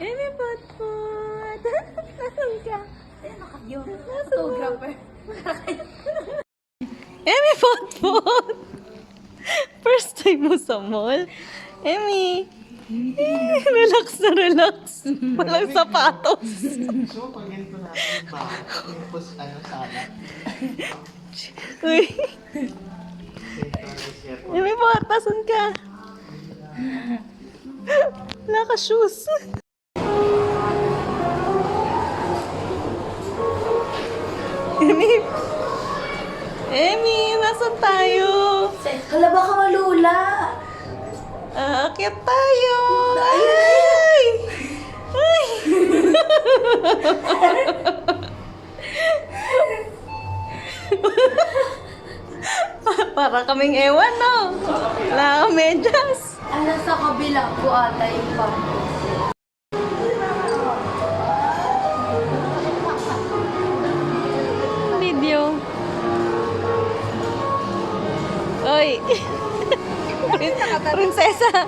Amy Putput! Nasaan ka? Ayun, naka-view. Photographer. Amy Putput! First time mo sa mall? Amy! Relax na relax. Walang sapatos. So, pag ganito natin yung bahay, tapos ano sana, Uy! synchronize aircon. Amy Put, nasan ka? Wala ka shoes. Amy! Amy, nasan tayo? Hala, baka malula. Aakyat tayo! Ay! Ay! Para kaming ewan, no? Wala kang medyas. Ano sa kabila po ata yung pampo. Video. Oy! Prinsesa!